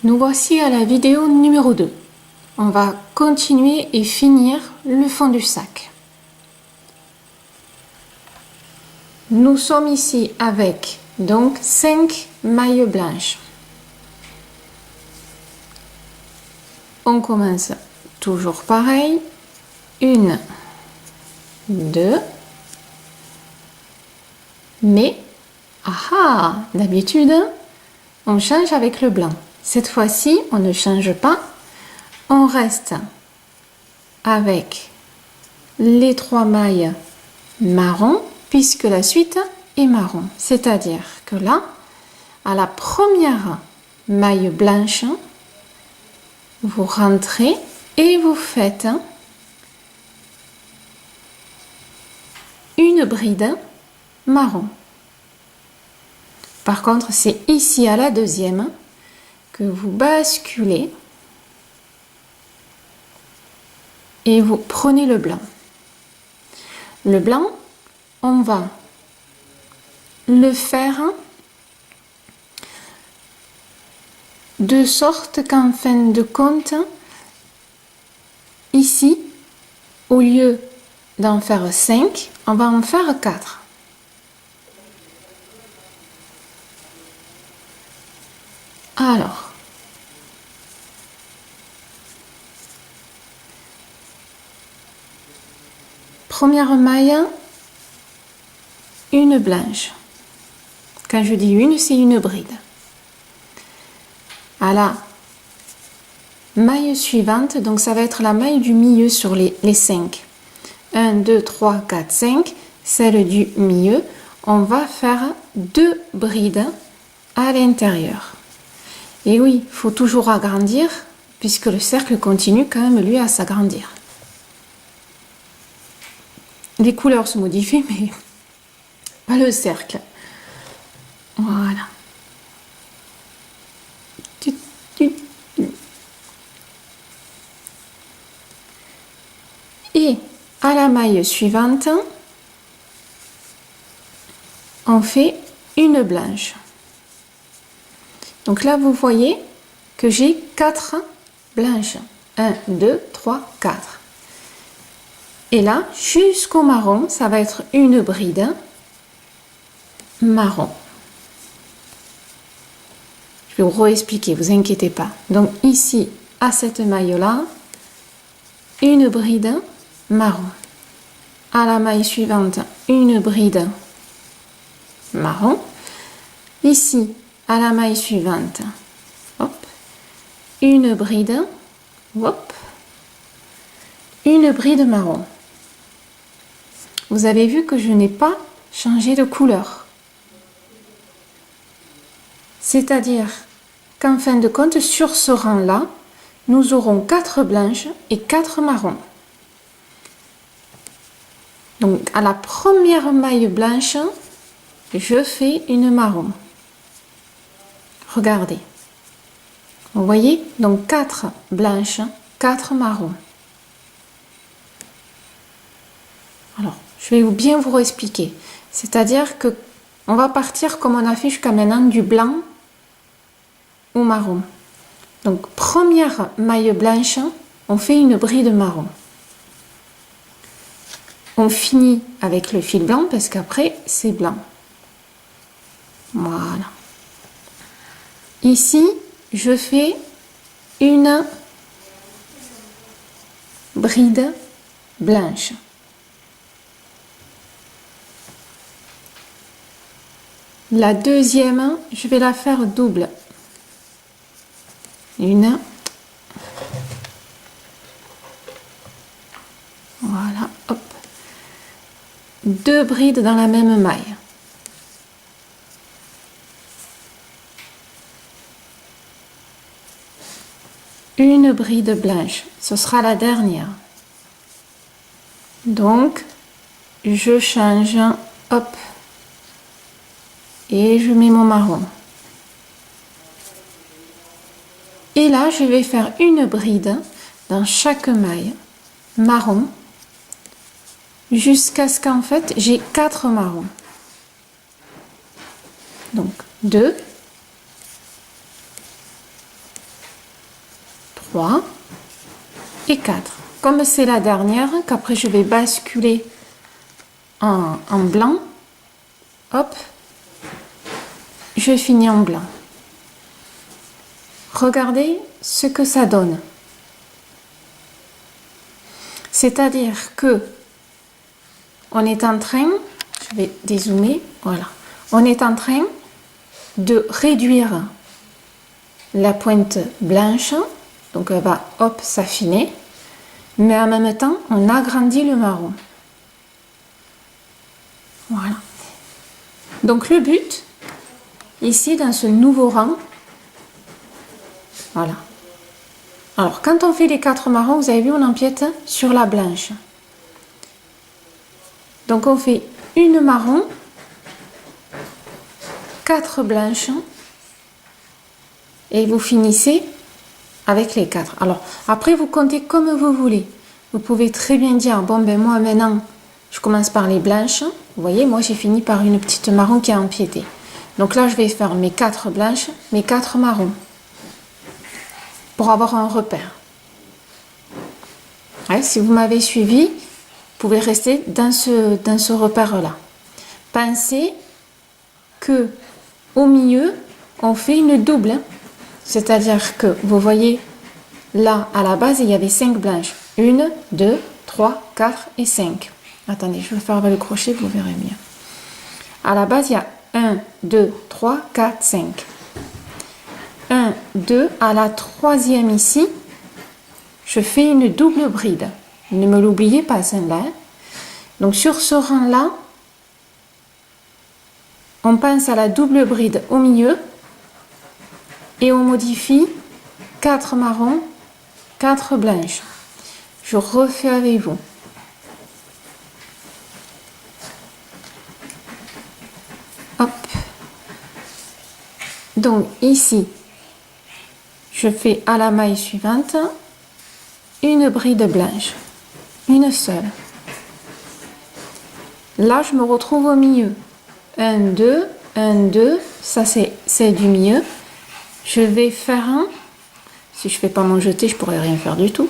Nous voici à la vidéo numéro 2. On va continuer et finir le fond du sac. Nous sommes ici avec donc 5 mailles blanches. On commence toujours pareil. 1, 2. Mais, d'habitude, on change avec le blanc. Cette fois-ci, on ne change pas. On reste avec les 3 mailles marron, puisque la suite est marron. C'est-à-dire que là, à la première maille blanche, vous rentrez et vous faites une bride marron. Par contre, c'est ici à la deuxième que vous basculez et vous prenez le blanc. Le blanc, on va le faire de sorte qu'en fin de compte, ici, au lieu d'en faire 5, on va en faire 4. Alors, première maille, une blanche. Quand je dis une, c'est une bride. À la maille suivante, donc ça va être la maille du milieu sur les 5. 1, 2, 3, 4, 5. Celle du milieu, on va faire 2 brides à l'intérieur. Et oui, il faut toujours agrandir, puisque le cercle continue quand même, lui, à s'agrandir. Les couleurs se modifient, mais pas le cercle. Voilà. Et à la maille suivante, on fait une blanche. Donc là, vous voyez que j'ai 4 blanches. 1, 2, 3, 4. Et là, jusqu'au marron, ça va être une bride marron. Je vais vous réexpliquer, vous inquiétez pas. Donc ici, à cette maille-là, une bride marron. À la maille suivante, une bride marron. Ici, à la maille suivante, hop, une bride, hop, une bride marron. Vous avez vu que je n'ai pas changé de couleur. C'est-à-dire qu'en fin de compte, sur ce rang-là, nous aurons 4 blanches et 4 marrons. Donc, à la première maille blanche, je fais une marron. Regardez. Vous voyez? Donc, 4 blanches, 4 marrons. Alors, je vais bien vous expliquer. C'est-à-dire que on va partir comme on a fait jusqu'à maintenant du blanc au marron. Donc, première maille blanche, on fait une bride marron. On finit avec le fil blanc parce qu'après, c'est blanc. Voilà. Ici, je fais une bride blanche. La deuxième, je vais la faire double. Une. Voilà, hop. 2 brides dans la même maille. Une bride blanche, ce sera la dernière. Donc, je change, hop, et je mets mon marron. Et là, je vais faire une bride dans chaque maille marron jusqu'à ce qu'en fait, j'ai 4 marrons. Donc, 2, 3 et 4. Comme c'est la dernière, qu'après je vais basculer en blanc, hop, je finis en blanc. Regardez ce que ça donne. C'est-à-dire que on est en train, je vais dézoomer, voilà, on est en train de réduire la pointe blanche, donc elle va hop s'affiner, mais en même temps on agrandit le marron. Voilà. Donc le but ici dans ce nouveau rang, voilà. Alors quand on fait les 4 marrons, vous avez vu, on empiète sur la blanche. Donc on fait une marron, 4 blanches et vous finissez avec les 4. Alors après vous comptez comme vous voulez. Vous pouvez très bien dire, bon ben moi maintenant je commence par les blanches. Vous voyez, moi j'ai fini par une petite marron qui a empiété. Donc là je vais faire mes 4 blanches, mes 4 marrons pour avoir un repère. Ouais, si vous m'avez suivi, vous pouvez rester dans ce repère-là. Pensez que au milieu, on fait une double. C'est-à-dire que vous voyez, là, à la base, il y avait 5 blanches. 1, 2, 3, 4 et 5. Attendez, je vais faire avec le crochet, vous verrez mieux. À la base, il y a 1, 2, 3, 4, 5. 1, 2, à la troisième ici, je fais une double bride. Ne me l'oubliez pas, celle-là. Donc, sur ce rang-là, on pense à la double bride au milieu et on modifie 4 marrons, 4 blanches. Je refais avec vous. Hop. Donc, ici, je fais à la maille suivante une bride blanche, une seule. Là, je me retrouve au milieu. 1, 2, 1, 2, ça c'est du milieu. Je vais faire un, si je ne fais pas mon jeté, je pourrais rien faire du tout.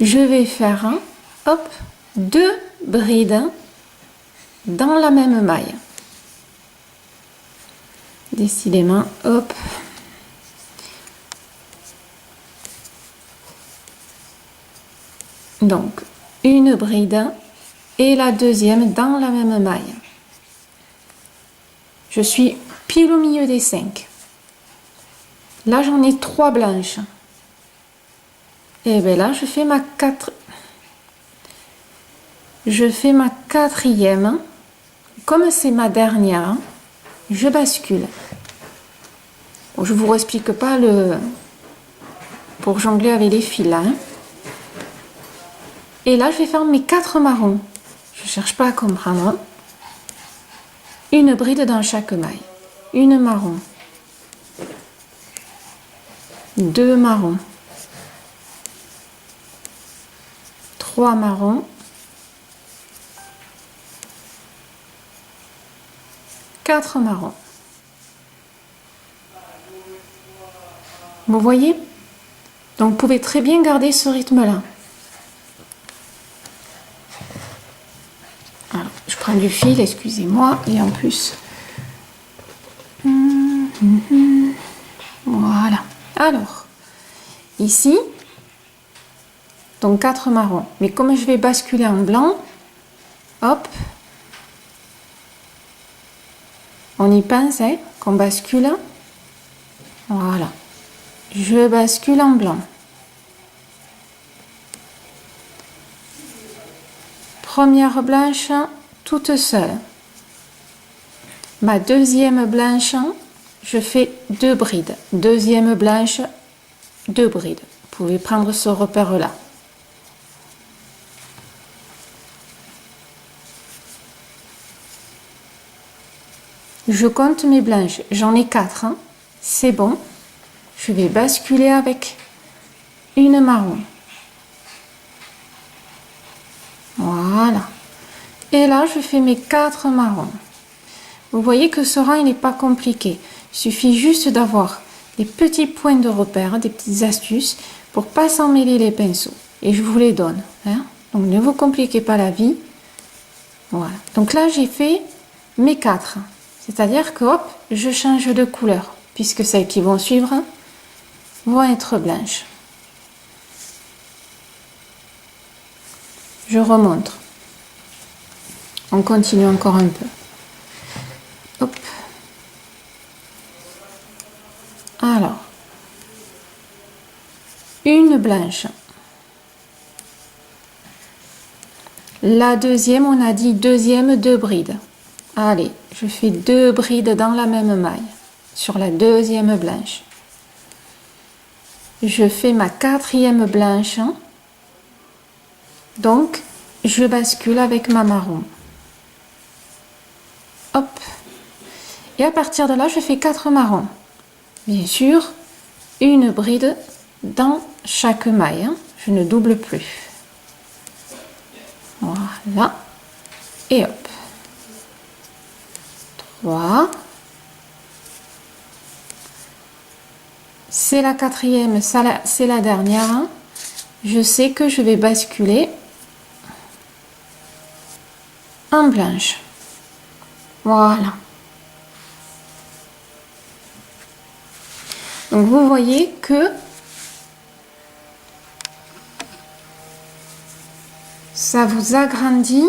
Je vais faire un, hop, 2 brides dans la même maille. Décidément, hop. Donc, une bride et la deuxième dans la même maille. Je suis pile au milieu des 5. Là, j'en ai 3 blanches. Et bien là, je fais ma 4. Je fais ma 4e. Comme c'est ma dernière, je bascule. Bon, je ne vous explique pas pour jongler avec les fils là. Et là, je vais faire mes 4 marrons. Je ne cherche pas à comprendre. Une bride dans chaque maille. Une marron. 2 marrons. 3 marrons. 4 marrons. Vous voyez? Donc, vous pouvez très bien garder ce rythme-là. Alors, je prends du fil, excusez-moi, et en plus... Voilà. Alors, ici, donc 4 marrons. Mais comme je vais basculer en blanc, hop, on y pense, hein, qu'on bascule. Voilà. Je bascule en blanc. Première blanche toute seule. Ma deuxième blanche, je fais 2 brides. Deuxième blanche, 2 brides. Vous pouvez prendre ce repère-là. Je compte mes blanches. J'en ai 4. Hein. C'est bon. Je vais basculer avec une marron. Voilà. Et là, je fais mes 4 marrons. Vous voyez que ce rang, il n'est pas compliqué. Il suffit juste d'avoir des petits points de repère, des petites astuces pour pas s'en mêler les pinceaux. Et je vous les donne. Hein. Donc ne vous compliquez pas la vie. Voilà. Donc là j'ai fait mes 4. C'est-à-dire que hop, je change de couleur. Puisque celles qui vont suivre vont être blanches. Je remonte. On continue encore un peu. Hop. Alors. Une blanche. La deuxième, on a dit deuxième, 2 brides. Allez, je fais 2 brides dans la même maille. Sur la deuxième blanche. Je fais ma 4e blanche. Donc, je bascule avec ma marron. Hop. Et à partir de là, je fais 4 marrons. Bien sûr, une bride dans chaque maille. Hein. Je ne double plus. Voilà. Et hop. 3. C'est la 4e, c'est la dernière. Hein. Je sais que je vais basculer en blanche. Voilà. Donc vous voyez que ça vous agrandit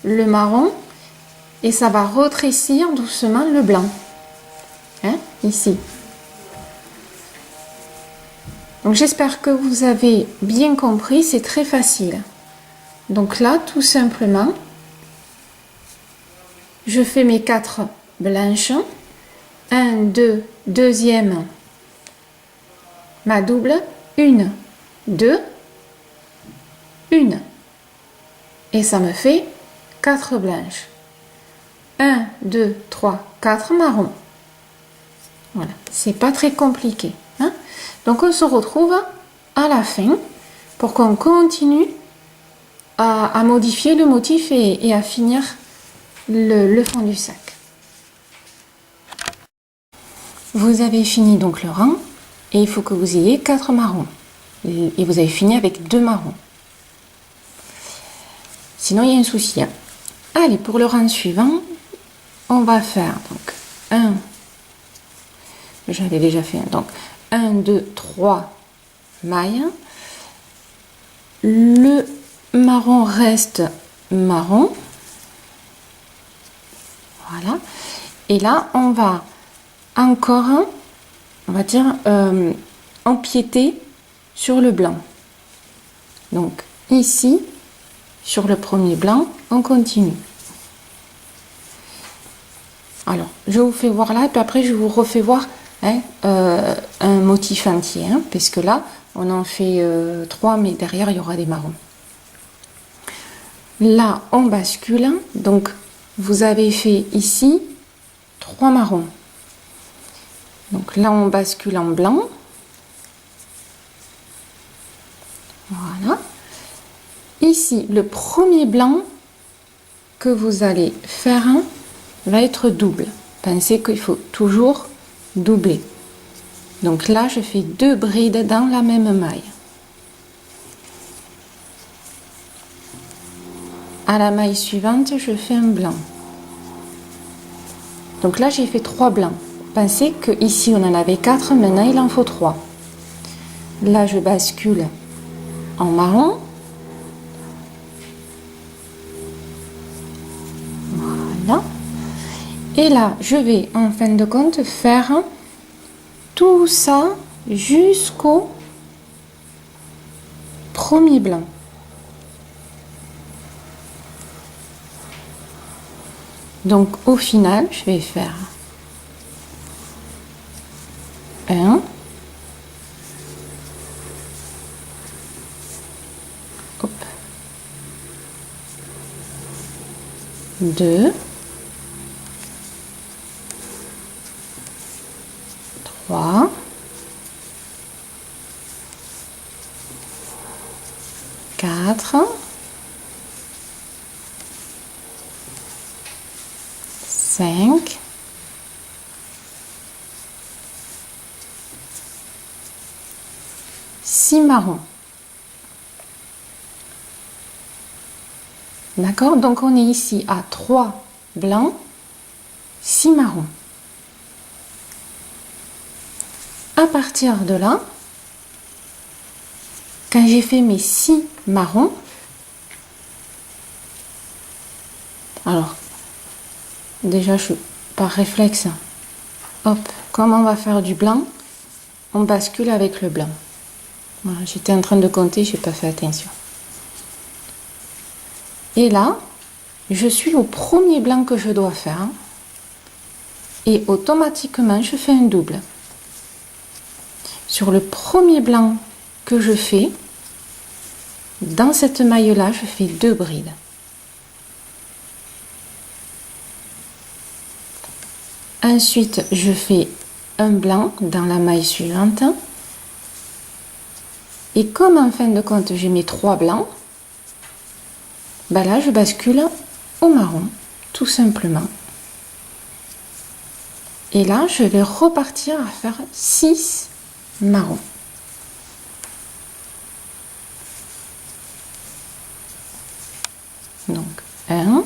le marron et ça va rétrécir doucement le blanc. Hein, ici. Donc j'espère que vous avez bien compris, c'est très facile. Donc là, tout simplement, je fais mes 4 blanches. 1, 2, deuxième, ma double, 1, 2, 1. Et ça me fait 4 blanches. 1, 2, 3, 4 marrons. Voilà, c'est pas très compliqué. Hein? Donc on se retrouve à la fin pour qu'on continue à modifier le motif et à finir le fond du sac. Vous avez fini donc le rang et il faut que vous ayez 4 marrons. Et vous avez fini avec 2 marrons. Sinon, il y a un souci. Hein. Allez, pour le rang suivant, on va faire donc 1. J'avais déjà fait un. Donc 1, 2, 3 mailles. Le marron reste marron. Voilà. Et là, on va encore, on va dire, empiéter sur le blanc. Donc ici, sur le premier blanc, on continue. Alors, je vous fais voir là, et puis après je vous refais voir hein, un motif entier, hein, puisque là, on en fait 3, mais derrière, il y aura des marrons. Là, on bascule, donc vous avez fait ici 3 marrons. Donc là, on bascule en blanc. Voilà. Ici, le premier blanc que vous allez faire va être double. Pensez qu'il faut toujours doubler. Donc là, je fais 2 brides dans la même maille. À la maille suivante, je fais un blanc. Donc là, j'ai fait 3 blancs. Pensez que ici on en avait 4, maintenant il en faut 3. Là, je bascule en marron. Voilà. Et là, je vais en fin de compte faire tout ça jusqu'au premier blanc. Donc au final, je vais faire 1, hop, 2, 3, 4, 5, 6, 6 marrons. D'accord? Donc on est ici à 3 blancs, 6 marrons. À partir de là, quand j'ai fait mes 6 marrons, alors déjà je suis par réflexe, hop, comme on va faire du blanc, on bascule avec le blanc. Voilà, j'étais en train de compter, j'ai pas fait attention. Et là, je suis au premier blanc que je dois faire. Et automatiquement, je fais un double. Sur le premier blanc que je fais, dans cette maille-là, je fais 2 brides. Ensuite, je fais un blanc dans la maille suivante. Et comme en fin de compte, j'ai mes 3 blancs, ben là, je bascule au marron, tout simplement. Et là, je vais repartir à faire 6 marrons. Donc, 1,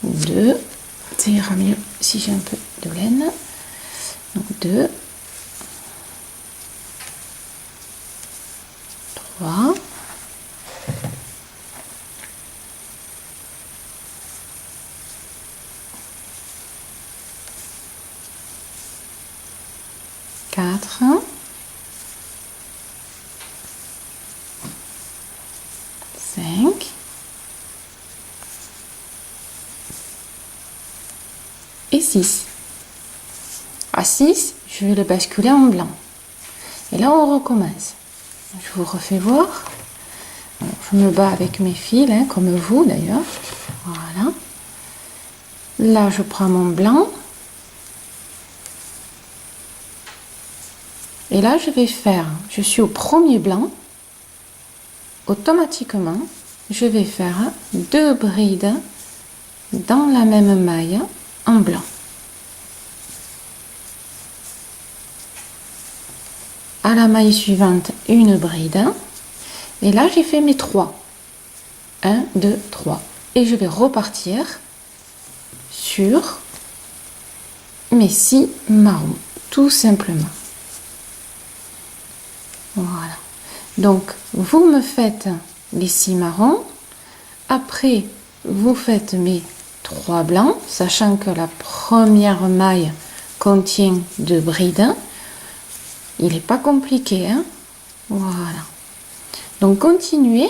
2, ça ira mieux si j'ai un peu de laine. Donc 2, 3, 4, 5, et 6. À 6, je vais le basculer en blanc. Et là, on recommence. Je vous refais voir. Je me bats avec mes fils, hein, comme vous d'ailleurs. Voilà. Là, je prends mon blanc. Et là, je vais faire, je suis au premier blanc. Automatiquement, je vais faire 2 brides dans la même maille en blanc. À la maille suivante, une bride. Et là, j'ai fait mes 3. 1, 2, 3. Et je vais repartir sur mes 6 marrons, tout simplement. Voilà. Donc, vous me faites les 6 marrons. Après, vous faites mes 3 blancs, sachant que la première maille contient 2 brides. Il n'est pas compliqué, hein? Voilà. Donc, continuez.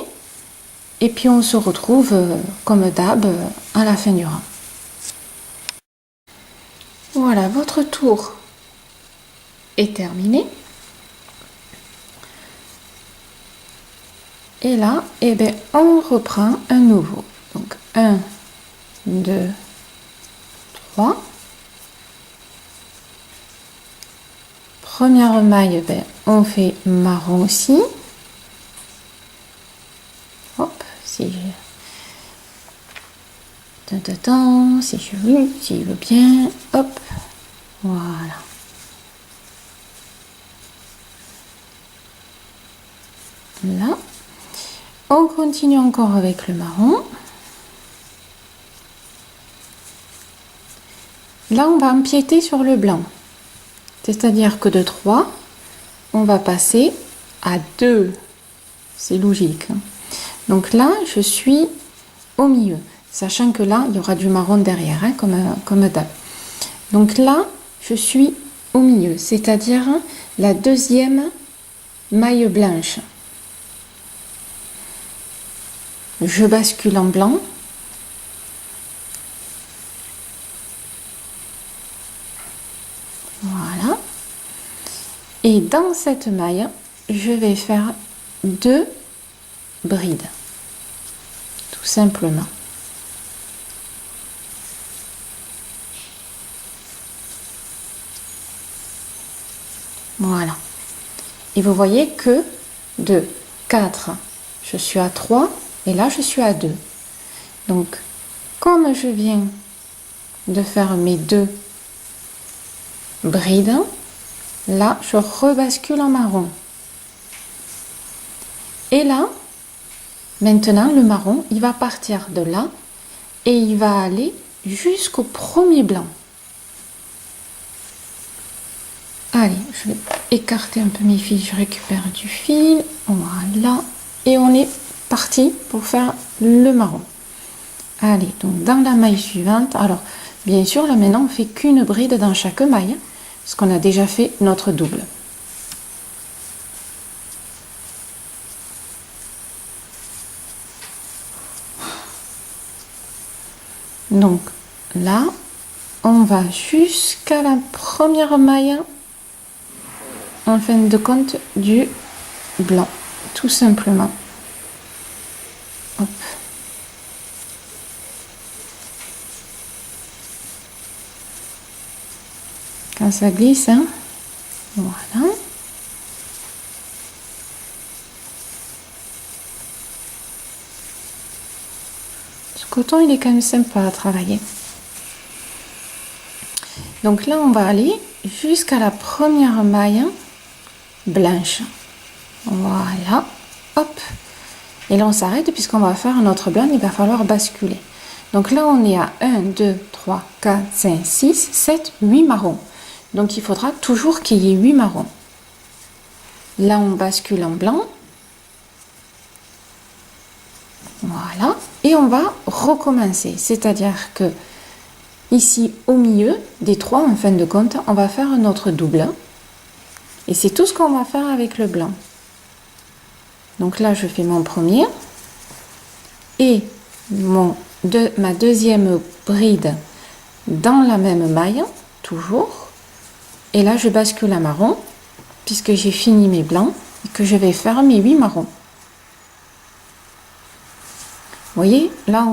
Et puis, on se retrouve, comme d'hab, à la fin du rang. Voilà, votre tour est terminé. Et là, eh bien, on reprend un nouveau. Donc, 1, 2, 3. Première maille, ben, on fait marron aussi. Hop, si je veux bien, hop, voilà. Là, on continue encore avec le marron. Là, on va empiéter sur le blanc. C'est-à-dire que de 3, on va passer à 2. C'est logique. Donc là, je suis au milieu. Sachant que là, il y aura du marron derrière, hein, comme d'hab. Donc là, je suis au milieu. C'est-à-dire la deuxième maille blanche. Je bascule en blanc. Voilà. Et dans cette maille, je vais faire 2 brides. Tout simplement. Voilà. Et vous voyez que de 4, je suis à 3 et là, je suis à 2. Donc, comme je viens de faire mes 2 bride. Là, je rebascule en marron. Et là, maintenant, le marron, il va partir de là et il va aller jusqu'au premier blanc. Allez, je vais écarter un peu mes fils, je récupère du fil. Voilà. Et on est parti pour faire le marron. Allez, donc dans la maille suivante, alors bien sûr, là maintenant, on fait qu'une bride dans chaque maille, parce qu'on a déjà fait notre double. Donc là, on va jusqu'à la première maille, en fin de compte, du blanc, tout simplement. Hop. Quand ça glisse, hein, voilà. Ce coton, il est quand même sympa à travailler. Donc là, on va aller jusqu'à la première maille blanche. Voilà, hop. Et là, on s'arrête puisqu'on va faire notre blanc, il va falloir basculer. Donc là, on est à 1, 2, 3, 4, 5, 6, 7, 8 marrons. Donc, il faudra toujours qu'il y ait 8 marrons. Là, on bascule en blanc. Voilà. Et on va recommencer. C'est-à-dire que ici, au milieu des 3, en fin de compte, on va faire notre double. Et c'est tout ce qu'on va faire avec le blanc. Donc là, je fais mon premier. Et ma deuxième bride dans la même maille, toujours. Et là, je bascule à marron, puisque j'ai fini mes blancs, et que je vais faire mes 8 marrons. Vous voyez, là,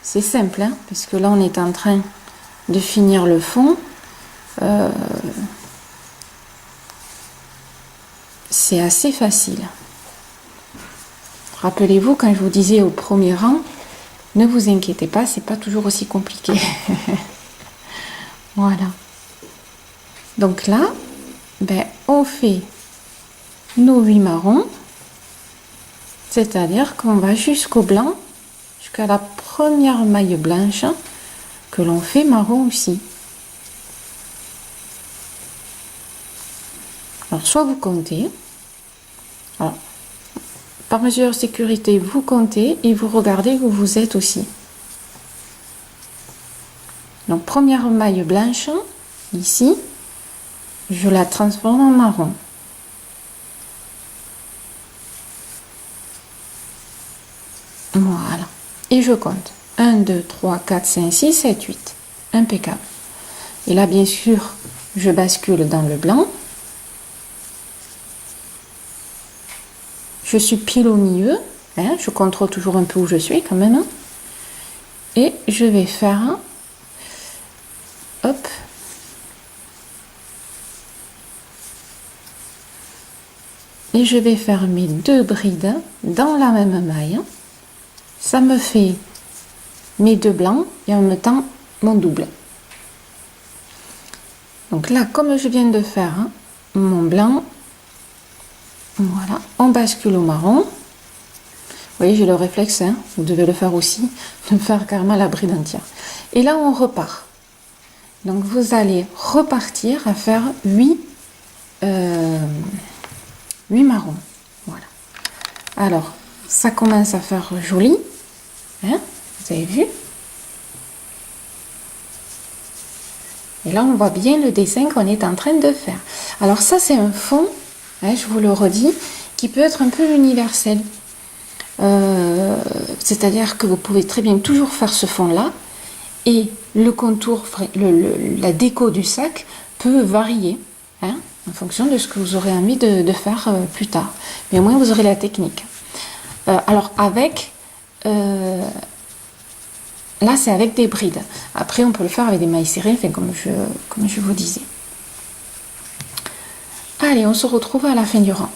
c'est simple, hein, parce que là, on est en train de finir le fond. C'est assez facile. Rappelez-vous, quand je vous disais au premier rang, ne vous inquiétez pas, c'est pas toujours aussi compliqué. Voilà. Donc là, ben, on fait nos 8 marrons, c'est-à-dire qu'on va jusqu'au blanc, jusqu'à la première maille blanche, que l'on fait marron aussi. Alors, soit vous comptez, alors, par mesure de sécurité, vous comptez et vous regardez où vous êtes aussi. Donc, première maille blanche, ici, je la transforme en marron. Voilà. Et je compte. 1, 2, 3, 4, 5, 6, 7, 8. Impeccable. Et là, bien sûr, je bascule dans le blanc. Je suis pile au milieu. Hein, je contrôle toujours un peu où je suis quand même. Et je vais faire... Hop. Et je vais faire mes 2 brides dans la même maille. Ça me fait mes 2 blancs et en même temps mon double. Donc là, comme je viens de faire mon blanc, voilà, on bascule au marron. Vous voyez, j'ai le réflexe, hein, vous devez le faire aussi, de faire carrément la bride entière. Et là, on repart. Donc vous allez repartir à faire 8 marrons. Voilà. Alors, ça commence à faire joli. Hein, vous avez vu? Et là, on voit bien le dessin qu'on est en train de faire. Alors ça, c'est un fond, hein, je vous le redis, qui peut être un peu universel. C'est-à-dire que vous pouvez très bien toujours faire ce fond-là. Et le contour, la déco du sac peut varier, hein, en fonction de ce que vous aurez envie de faire plus tard. Mais au moins, vous aurez la technique. Alors, avec... là, c'est avec des brides. Après, on peut le faire avec des mailles serrées, enfin, comme je vous disais. Allez, on se retrouve à la fin du rang.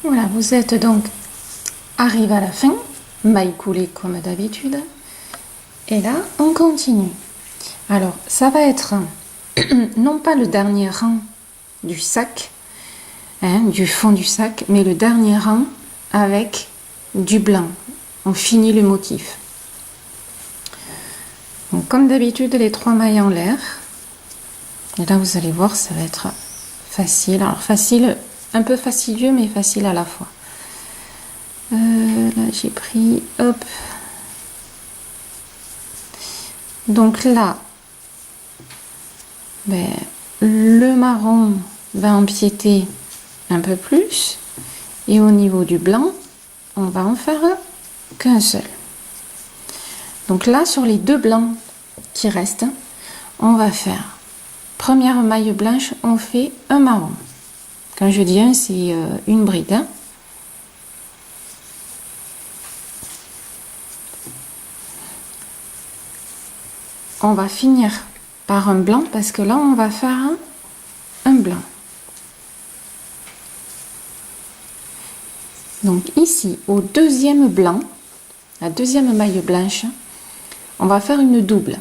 Voilà, vous êtes donc arrivé à la fin. Maille coulée comme d'habitude. Et là, on continue. Alors, ça va être non pas le dernier rang du sac, hein, du fond du sac, mais le dernier rang avec du blanc. On finit le motif. Donc, comme d'habitude, les 3 mailles en l'air. Et là, vous allez voir, ça va être facile. Alors, facile, un peu fastidieux, mais facile à la fois. Là, j'ai pris, hop. Donc là, ben, le marron va empiéter un peu plus. Et au niveau du blanc, on va en faire qu'un seul. Donc là, sur les 2 blancs qui restent, on va faire première maille blanche, on fait un marron. Quand je dis un, c'est une bride. Hein. On va finir par un blanc parce que là, on va faire un blanc. Donc ici, au deuxième blanc, la deuxième maille blanche, on va faire une double.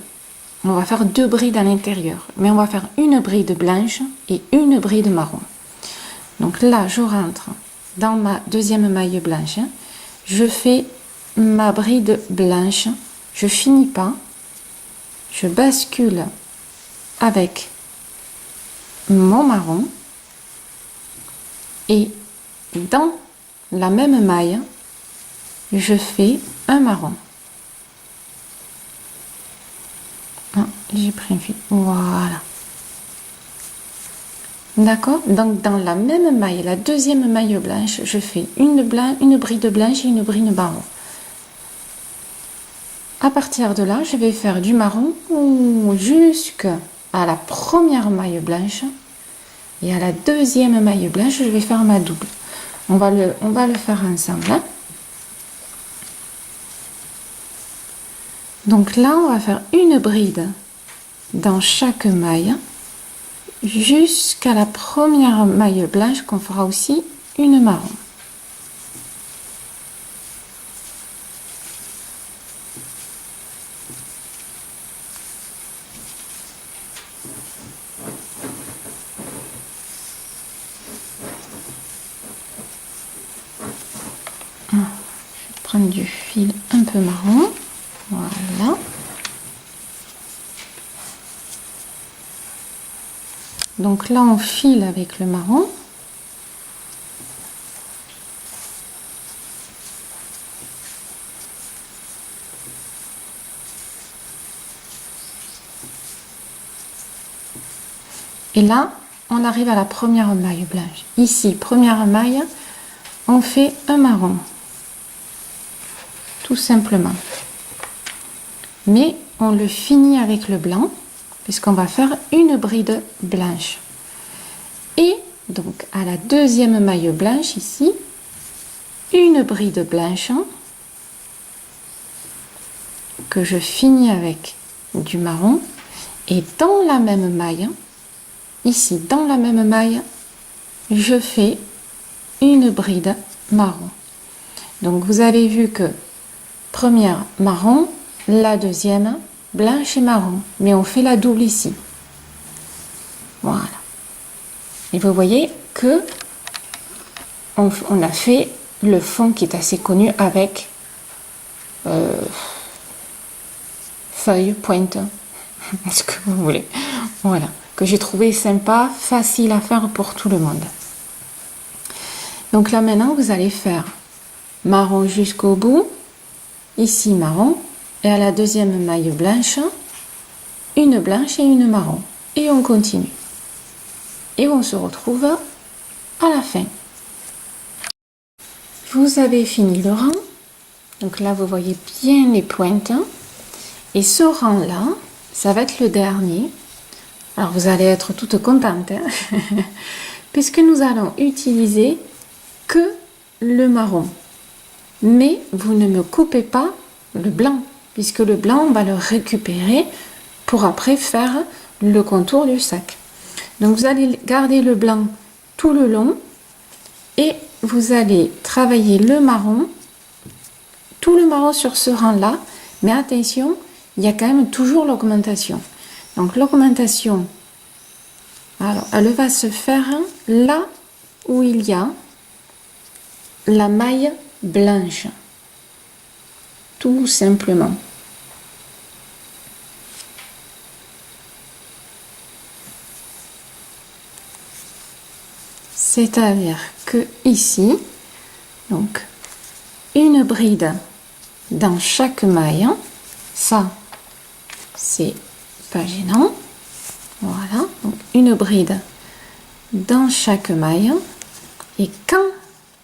On va faire 2 brides à l'intérieur, mais on va faire une bride blanche et une bride marron. Donc là, je rentre dans ma deuxième maille blanche, je fais ma bride blanche, je finis pas, je bascule avec mon marron et dans la même maille, je fais un marron. J'ai pris un fil. Voilà. D'accord? Donc, dans la même maille, la deuxième maille blanche, je fais une bride blanche et une bride marron. À partir de là, je vais faire du marron jusqu'à la première maille blanche. Et à la deuxième maille blanche, je vais faire ma double. On va le faire ensemble. Hein? Donc là, on va faire une bride dans chaque maille jusqu'à la première maille blanche qu'on fera aussi une marron. Je vais prendre du fil un peu marron. Voilà. Donc là, on file avec le marron. Et là, on arrive à la première maille blanche. Ici, première maille, on fait un marron. Tout simplement. Mais on le finit avec le blanc, puisqu'on va faire une bride blanche. Et donc, à la deuxième maille blanche, ici, une bride blanche que je finis avec du marron. Et dans la même maille, ici, dans la même maille, je fais une bride marron. Donc, vous avez vu que première marron, la deuxième blanche et marron. Mais on fait la double ici. Voilà. Et vous voyez que on a fait le fond qui est assez connu avec feuille, pointe, ce que vous voulez. Voilà. Que j'ai trouvé sympa, facile à faire pour tout le monde. Donc là maintenant, vous allez faire marron jusqu'au bout. Ici marron. Et à la deuxième maille blanche, une blanche et une marron. Et on continue. Et on se retrouve à la fin. Vous avez fini le rang. Donc là, vous voyez bien les pointes. Et ce rang-là, ça va être le dernier. Alors, vous allez être toutes contentes. Hein puisque nous allons utiliser que le marron. Mais vous ne me coupez pas le blanc. Puisque le blanc, on va le récupérer pour après faire le contour du sac. Donc, vous allez garder le blanc tout le long et vous allez travailler le marron, tout le marron sur ce rang-là. Mais attention, il y a quand même toujours l'augmentation. Donc l'augmentation, alors elle va se faire là où il y a la maille blanche, tout simplement. C'est-à-dire que ici, donc une bride dans chaque maille, ça c'est pas gênant, voilà, donc une bride dans chaque maille, et quand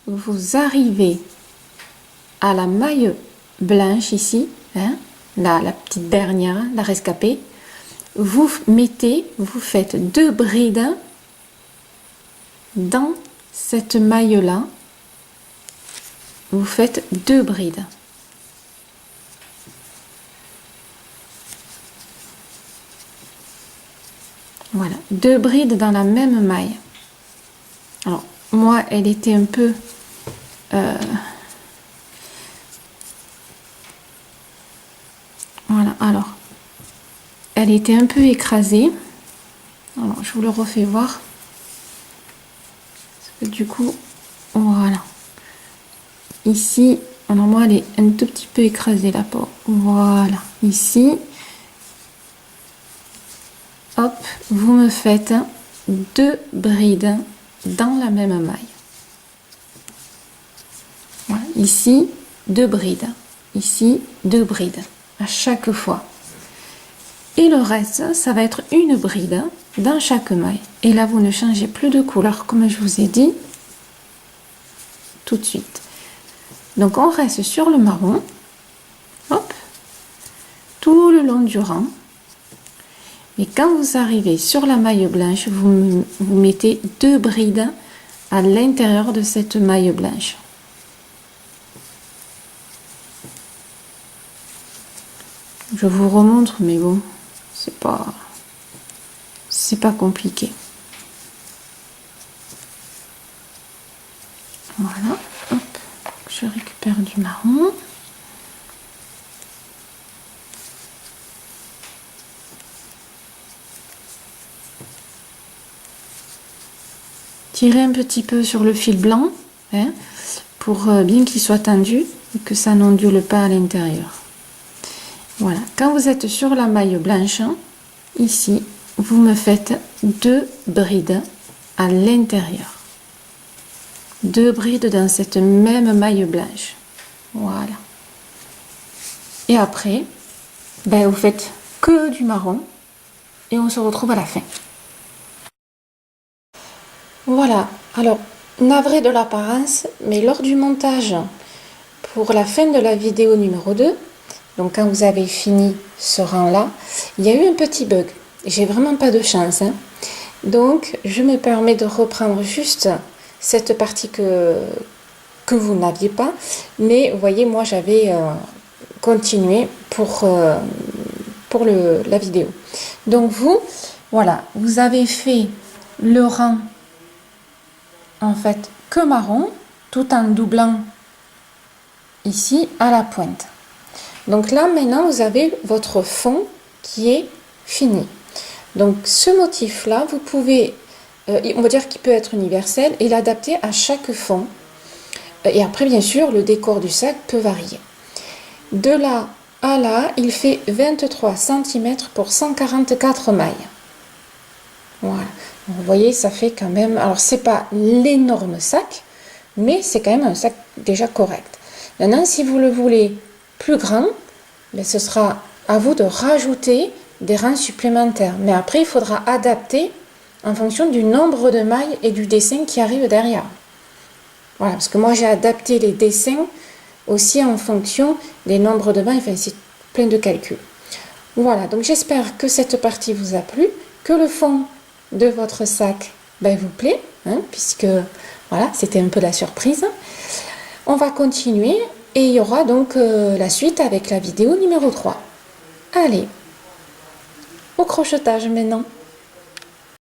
vous arrivez à la maille blanche ici, hein, la petite dernière, la rescapée, vous faites 2 brides dans cette maille là, vous faites 2 brides. Voilà, 2 brides dans la même maille. Alors moi elle était un peu voilà, alors elle était un peu écrasée, alors je vous le refais voir. Du coup, voilà. Ici, alors moi, elle est un tout petit peu écrasée la peau. Voilà. Ici, hop, vous me faites 2 brides dans la même maille. Voilà. Ici, 2 brides. Ici, 2 brides. À chaque fois. Et le reste, ça va être une bride dans chaque maille. Et là, vous ne changez plus de couleur, comme je vous ai dit tout de suite. Donc, on reste sur le marron. Hop. Tout le long du rang. Et quand vous arrivez sur la maille blanche, vous mettez 2 brides à l'intérieur de cette maille blanche. Je vous remontre, mais bon, c'est pas compliqué. Voilà, hop, je récupère du marron. Tirez un petit peu sur le fil blanc, hein, pour bien qu'il soit tendu et que ça n'ondule pas à l'intérieur. Voilà, quand vous êtes sur la maille blanche, ici, vous me faites 2 brides à l'intérieur. 2 brides dans cette même maille blanche. Voilà. Et après, ben, vous faites que du marron et on se retrouve à la fin. Voilà, alors, navré de l'apparence, mais lors du montage pour la fin de la vidéo numéro 2, donc quand vous avez fini ce rang-là, il y a eu un petit bug. J'ai vraiment pas de chance, hein. Donc, je me permets de reprendre juste cette partie que vous n'aviez pas. Mais vous voyez, moi, j'avais continué pour la vidéo. Donc, voilà, vous avez fait le rang, en fait, que marron, tout en doublant ici à la pointe. Donc là, maintenant, vous avez votre fond qui est fini. Donc, ce motif-là, vous pouvez, on va dire qu'il peut être universel et l'adapter à chaque fond. Et après, bien sûr, le décor du sac peut varier. De là à là, il fait 23 cm pour 144 mailles. Voilà. Donc, vous voyez, ça fait quand même... Alors, c'est pas l'énorme sac, mais c'est quand même un sac déjà correct. Maintenant, si vous le voulez plus grand, ben, ce sera à vous de rajouter des rangs supplémentaires. Mais après, il faudra adapter en fonction du nombre de mailles et du dessin qui arrive derrière. Voilà, parce que moi, j'ai adapté les dessins aussi en fonction des nombres de mailles. Enfin, c'est plein de calculs. Voilà, donc j'espère que cette partie vous a plu, que le fond de votre sac ben, vous plaît, hein, puisque voilà, c'était un peu la surprise. On va continuer et il y aura donc la suite avec la vidéo numéro 3. Allez, au crochetage maintenant.